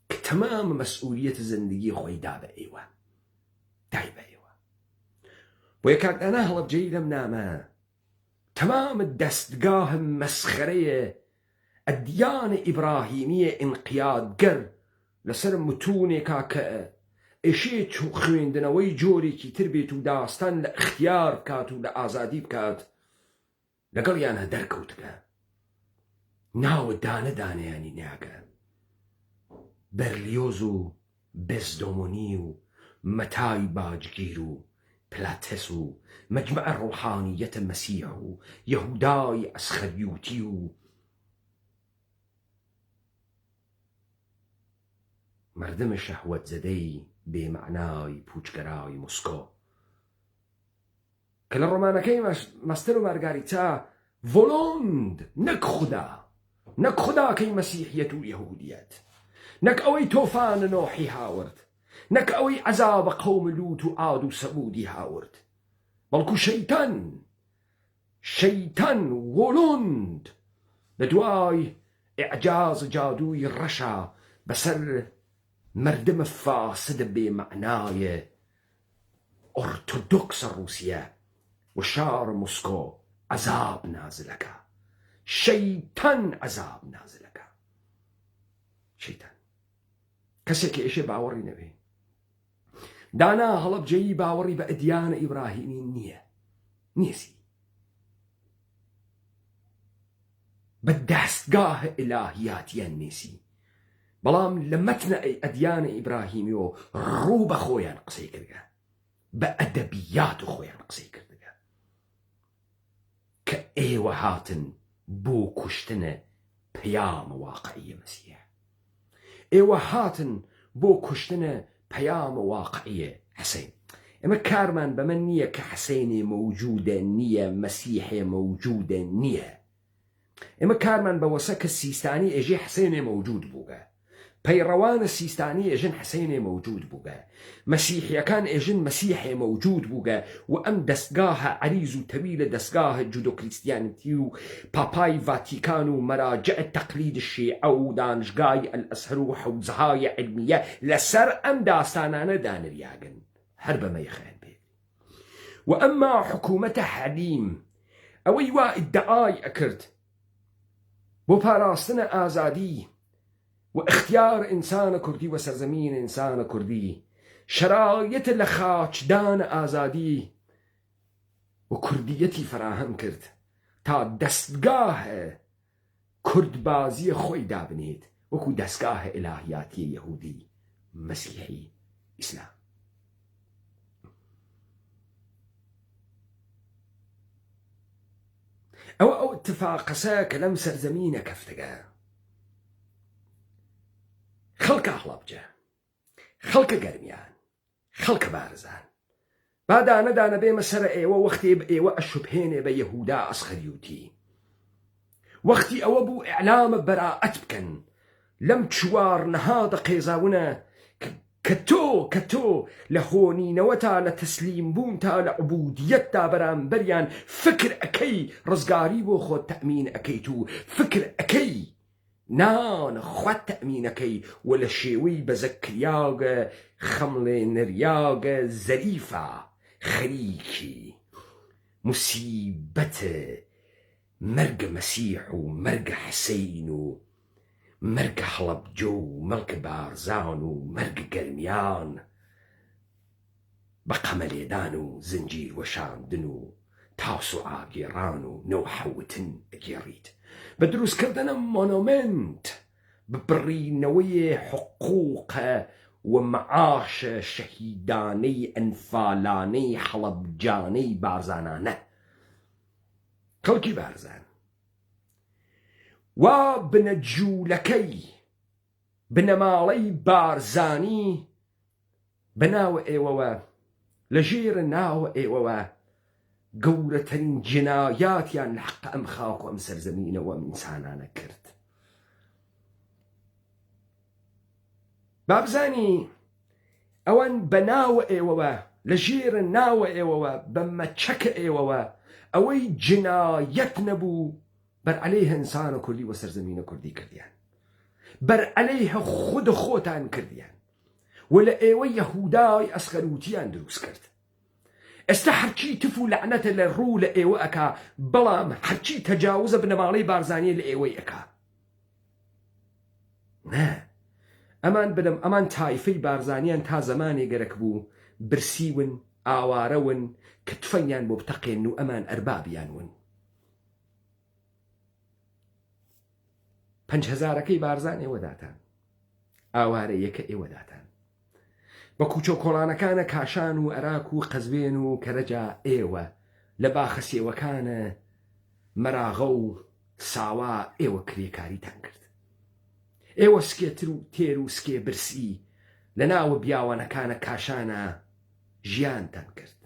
کە تەمام مەسئولیەت زندگی خۆی دا بە ئێوە، دای بە ئێوە. بۆ یەکاتدانا هەڵەبجەی لەم نامە تمام دەستگاه مەسخەرەیە ئەدیانە ئیبراهیمیە ئینقیادگەر لەسەر متونێکا کە ئێشێ خوێندنەوەی جۆرێکی تر بێت و داستان لە اختیار بکات و لە ئازادی بکات، لەگەڵیانە دەرکەوتکە، ناوە دانەدانەیانی ناگە. بەرلیۆز و بێزدۆمۆنی و مەتای باجگیر و پلاتس و مجمع ڕۆحانیەتە مەسیح و یەهودای ئەسخەریوتی و مردمە شەهوەت زەدەی بێمەعنای پوچگەرای موسکۆ کە لە ڕۆمانەکەی مەستەر و مارگاریتا ڤۆلۆند، نەک خوداکەی مەسیحیەت و یەهودیەت، نەک ئەوەی تۆفانە نۆحی هاورد، نەک ئەوەی عەزابە قەومە لووت و عاد و سەموودی هاورد، بەڵکو شەیتان ڤۆلۆند لە دوای ئیعجاز جادووی ڕەشا بەسەر مردمە فاسدە بێمەعنایە ئۆرتۆدۆکسە رووسیە و شارە موسکۆ عەزاب نازلەکە. شەیتان عەزاب نازلەکە. شەیتان کەسێکی ئێشێ باوەڕی نەبێ. دانا هەڵەبجەیی باوەڕی بە ئەدیانە ئیبراهیمی نییە، نیەسی، بە دەستگاهە ئیلاهیاتیان نیسی، بەڵام لە مەتنە ئەدیانە ئیبراهیمیەوە ڕوو بە خۆیان قسەی کردگە، بە ئەدەبیات و خۆیان قسەی کردگە. ئێوە هاتن بۆ کوشتنە پەیامە واقعیە مەسیح. ئێوە هاتن بۆ کوشتنە پەیامە واقعیە حەسەین. ئێمە کارمان بەمە نییە کە حەسەینێ مەوجودە نییە، مەسیحێ مەوجودە نییە. ئێمە کارمان بەوەسە کە سیستانی ئێژێ حەسەینێ مەوجود بووگە، پەیڕەوانە سیستانی ئێژن حەسەینێ مەوجود بووگە، مەسیحیەکان ئێژن مەسیحێ مەوجود بووگە و ئەم دەستگاهە عەریز و تەویلە دەستگاهە جودۆ کریستیانیتی و پاپای ڤاتیکان و مەراجع تەقلید شیعە و دانشگای ئەلئەزهەر و حەوزەهای علمیە لەسەر ئەم داستانانە دانریاگن، هەر بەمەی خێن بێت. و ئەمما حکوومەتە حەلیم ئەوەی وا ئیدعای ئەکرد بۆ پاراستنە ئازادی و اختیار ئینسانە کوردی و سەرزەمین ئینسانە کوردی، شرایەتە لە خاچدان ئازادی و کوردیەتی فراهەم کرد تا دەستگاهە کوردبازیە خۆی دابنێت وەکو دەستگاهە ئیلاهیاتی یەهودی مەسیحی ئیسلام. ئەوە ئەو اتفاقەسە کە لەم سەرزەمینە کەفتەگە، خەڵکە هەڵەبجە، خەڵکە گەرمیان، خەڵکە بارزان، با دانە بێمە سەر ئێوە وەختێ بە ئێوە ئەشوبهێنێ بە یەهودا ئەسخەریوتی، وەختی ئەوە بوو ئیعلامە بەراعەت بکەن لەم چوار نەهادە قێزاونە کە تۆ لە هۆنینەوە تا لە تەسلیم بوون تا لە عوبودیەتدا بەرامبەریان فکر ئەکەی ڕزگاری بۆ خۆت تەمین ئەکەیت و فکر ئەکەی نان خوات تەمینەکەی و لە شێوەی بەزەکریاگە خەمڵێ نەریاگە زەریفە خەریکی موسیبەتە مەرگە مەسیح و مەرگە حەسەین و مەرگە هەڵەبجە و مەرگە بارزان و مەرگە گەرمیان بە قەمەلێدان و زنجیر وەشاندن و تاس و ئاگێڕان و نەوحەوتن ئەگێڕیت بە دروستکردنە مۆنۆمنت ببڕینەوەی حقوقە و مەعاشە شەهیدانەی ئەنفالانەی هەڵەبجانەی بارزانانە، خەڵکی بارزان وا بنەجوولەکەی بنەماڵەی بارزانی بەناوە ئێوەوە لە ژێرە ناوە ئێوەوە گەورەترین جنایاتیان لە حەق ئەم خاک و ئەم سەرزەمینەوە ئەم ئینسانانە کرد. بابزانی ئەوان بەناوە ئێوەوە لە ژێرە ناوە ئێوەوە بە مەچەکە ئێوەوە ئەوەی جنایەت نەبوو بەر عەلەیهە ئینسانە کوردی و سەرزەمینە کوردی کردیان، بەر عەلەیهە خود خۆتان کردیان و لە ئێوە یەهودای ئەسخەروتیان دروست کرد. ئێستا هەرچی تف و لەعنەتە لە ڕوو لە ئێوە ئەکا، بەڵام هەرچی تەجاوزە بنەماڵەی بارزانیە لە ئێوەی ئەکا. نە ئەمان بدەم ئەمان تایفەی بارزانیان تا زەمانێ گەرەک بوو برسیون ئاوارەون کە تفەنیان بۆ بتەقێن و ئەمان ئەربابیان ون. 5,000ەکەی بارزان ئێوەداتان، ئاوارەیەکە ئێوەداتان، بە کوچە کۆڵانەکانە کاشان و عێراق و قەزوێن و کەرەجا ئێوە، لە باخەسێوەکانە مەراغە و ساوا ئێوە کرێکاریتان کرد، ئێوە سکێتر و تێر و سکێ برسی لە ناوە بیاوانەکانە کاشانە ژیانتان کرد.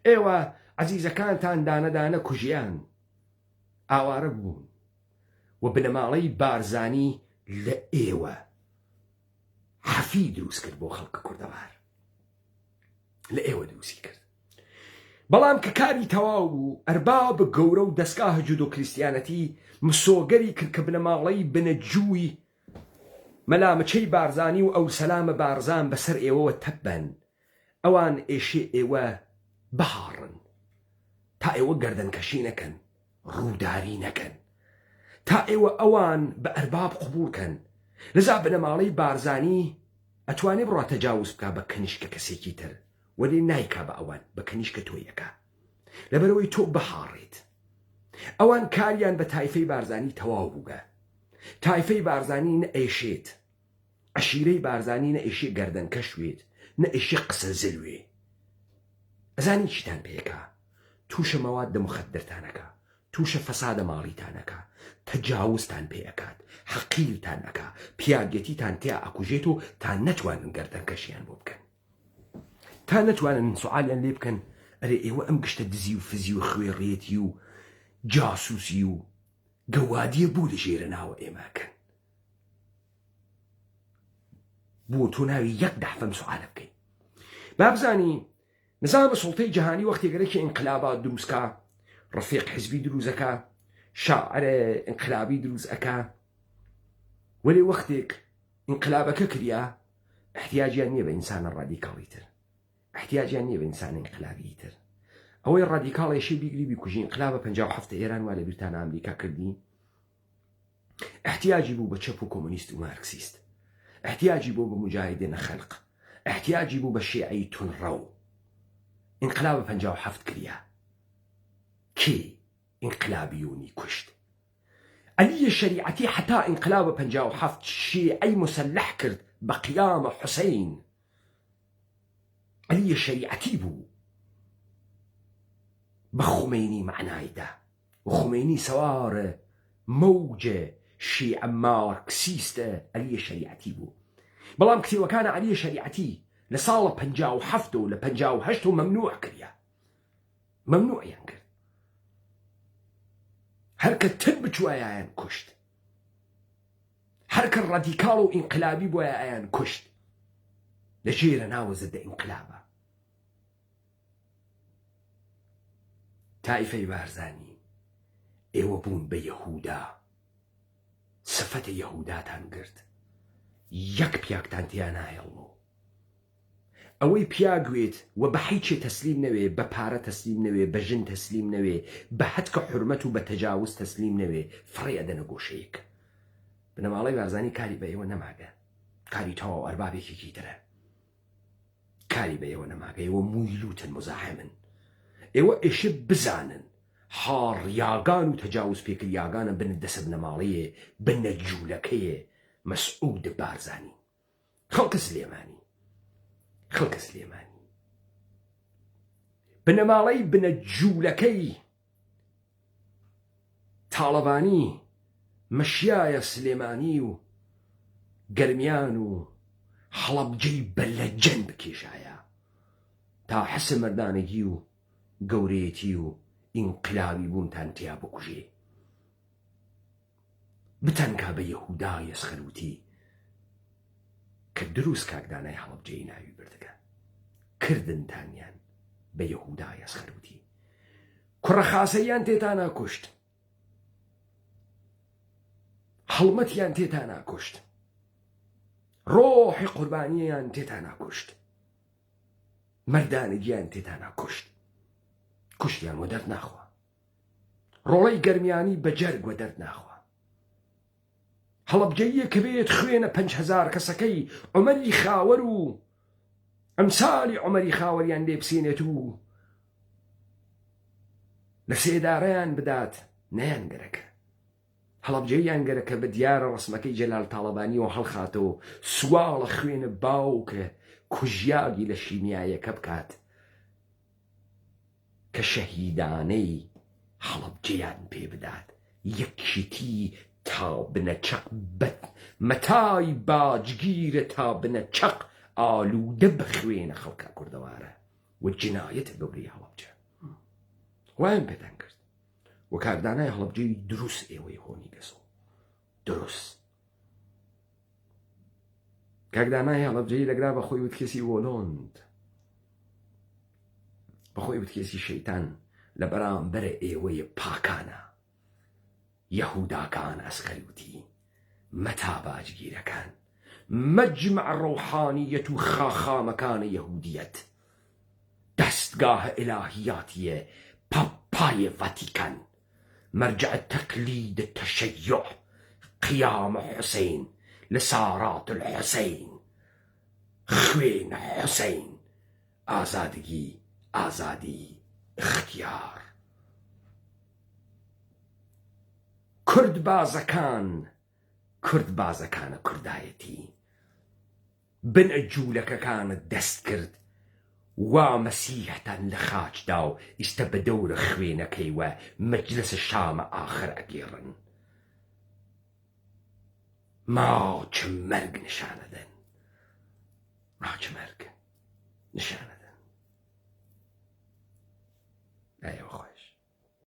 ئێوە عەزیزەکانتان دانەدانە کوژیان ئاوارە بوون و بنەماڵەی بارزانی لە ئێوە حەفی دروست کرد بۆ خەڵکە کوردەوار، لە ئێوە دروستی کرد. بەڵام کە کاری تەواو بوو ئەرباب گەورە و دەستگاهە جودۆ کریستیانەتی مسۆگەری کرد کە بنەماڵەی بنەجووی مەلامەچەی بارزانی و ئەو سەلامە بارزان بەسەر ئێوەوە تەبەن، ئەوان ئێشێ ئێوە بهاڕن تا ئێوە گەردەنکەشی نەکەن، ڕووداری نەکەن، تا ئێوە ئەوان بە ئەرباب قبوڵکەن. لەذا بنەماڵەی بارزانی ئەتوانێ بڕوا تەجاوز بکا بە کەنیشکە کەسێکی تر، وەلێ نایکا بە ئەوان بە کەنیشکە تۆیەکە لەبەرەوەی تۆ بهاڕێت. ئەوان کاریان بە تایفەی بارزانی تەواو بووگە. تایفەی بارزانی نە ئێشێت، عەشیرەی بارزانی نە ئێشێ گەردەنکەش وێت، نە ئێشێ قسە زلوێ. ئەزانی چیتان پێکا؟ تووشە مەواد مخدرتانەکە، تووشە فەسادە ماڵیتانەکە، تەجاوزتان پێ ئەکات، حەقیرتان ئەکا، پیاگەتیتان تیا ئەکوژێت و تا نەتوانن گەردەنکەشیان بۆ بکەن، تا نەتوانن سوعالیان لێ بکەن ئەرێ ئێوە ئەم گشتە دزی و فزی و خوێڕێتی و جاسووسی و گەوادیە بوو لە ژێرە ناوە ئێماکەن، بۆ تۆ ناوی یەک دەحفەم سوعالە بکەین. با بزانی نظام سڵتەی جەهانی وەختێگەرەکی ئینقلابات دروستکە، ڕفیق حزبی دروستەکە، شاعرە ئینقلابی دروست ئەکا، وەلێ وەختێک ئینقلابەکە کریا احتیاجیان نییە بە ئینسانە ڕادیکاڵی تر، احتیاجیان نییە بە ئینسانە ئینقلابی تر. ئەوەی ڕادیکاڵێشی بیگری بیکوژی ئینقلابە 57 ئێران وا لە بیرتانە ئەمریکا کردی، احتیاجی بوو بە چەپ و کۆمونیست و مارکسیست، احتیاجی بوو بە مجاهدینە خەلق، احتیاجی بوو بە شیعی تونڕەو. ئینقلابە 57 کریا، کێ ئینقلابیونی کوشت؟ عەلیە شەریعەتی حتا ئینقلابە 57 شیعی مسلح کرد بە قیامە حوسەین. عەلیە شەریعەتی بوو بە خومەینی معنایدا، و خومەینی سەوارە مەوجە شیعە مارکسیستە، عەلیە شەریعەتی بوو. بەڵام کتێوەکانە عەلیە شەریعەتی لە ساڵە 57 و لە 58 و مەمنوع کریا، مەمنوعیان کرد، هەرکە تر بچوایان کوشت، هەرکە ڕادیکاڵ و ئینقلابی بۆیان کوشت لە ژێرە ناوە زەدە ئینقلابە. تایفەی بارزانی ئێوە بوون بە یەهودا، سفەتە یەهوداتان گرت، یەک پیاکتان تیا نایەڵۆ. ئەوەی پیاگوێت و بە هیچێ تەسلیم نەوێ، بە پارە تەسلیم نەوێ، بە ژن تەسلیم نەوێ، بە هەتکە حورمەت و بە تەجاوز تەسلیم نەوێ، فڕێ ئەدەنە گۆشەیەک. بنەماڵەی بارزانی کاری بە ئێوە نەماگە، کاری تەواو ئەربابێکێکی ترە، کاری بە ئێوە نەماگە. ئێوە مویلوتن، مزاحمن، ئێوە ئێشە بزانن حاڕ یاگان و تەجاوز پێکریاگانە بنە دەسە بنەماڵەیە، بنە جوولەکەیە مەسعود بارزانی، خەڵکە سلێمانی، خەڵکە سلێمانی، بنەماڵەی بنە جوولەکەی تاڵەبانی، مەشیایە سلێمانی و گەرمیان و حەڵەبجەی بەلەجەن بکێشایە تا حەسە مەردانەگی و گەورەیەتی و ئینقلابی بوونتان تیا بکوژێ، بتەنکا بە یەهودای ئەسخەروتی کە دروست کاکدانای هەڵەبجەی ناوی بردەکە، کردنتانیان بە یەهودای ئەسخەروتی. کوڕە خاسەیان تێتا ناکوشت، هەڵمەتیان تێتا ناکوشت، ڕۆحی قوربانییان تێتا ناکوشت، مەردانگیان تێتا ناکوشت، کوشتیان وە دەرد ناخوا، ڕۆڵەی گەرمیانی بە جەرگ وە دەرد ناخوا. هەڵەبجەیە کە بێت خوێنە 5000 کەسەکەی عومەری خاوەر و ئەمسالی عومەری خاوەریان لێ بسێنێت و لە سێدارەیان بدات نەیانگەرەکە. هەڵەبجەیان گەرەکە بە دیارە ڕسمەکەی جەلال تاڵەبانی و هەڵخاتەوە سواڵە خوێنە باوکە کوژیاگی لە شیمیایەکە بکات کە شەهیدانەی هەڵەبجەیان پێ بدات، یەکیتی تا بنە چەق بەت مەتای باجگیرە تا بنە چەق ئالوودە بە خوێنە خەڵکە کوردەوارە و جنایەتە بەوری هەڵەبجە. وایان پێتان کرد و کاردانای هەڵەبجەی دروست ئێوەی هۆنی گەسۆ، دروست کاکدانای هەڵەبجەی لەگرا بە خۆی وتکێسی وۆلۆند، بە خۆی وتکێسی شەیتان لە بەرامبەرە ئێوەیە پاکانە یەهوداکان ئەسخەروتی، مەتا باجگیرەکان، مەجمع ڕەوحانیەت و خاخامەکانە یەهودیەت، دەستگاهە ئیلاهیاتیە پاپایە ڤاتیکان، مەرجع تەقلید تەشەیع، قیامە حوسەین لە سارات الحوسەین، خوێنە حوسەین، ئازادگی، ئازادی، اختیار. کورد بازەکان، کورد بازەکانە کوردایەتی، بنە جوولەکەکانت دەست کرد وا مەسیحتان لە خاچدا و ئیستە بە دەورە خوێنەکەی وە مەجلس شامە ئاخر ئەگێڕن ماچ مەرگ نیشانەدەن ماچ مەرگ نیشان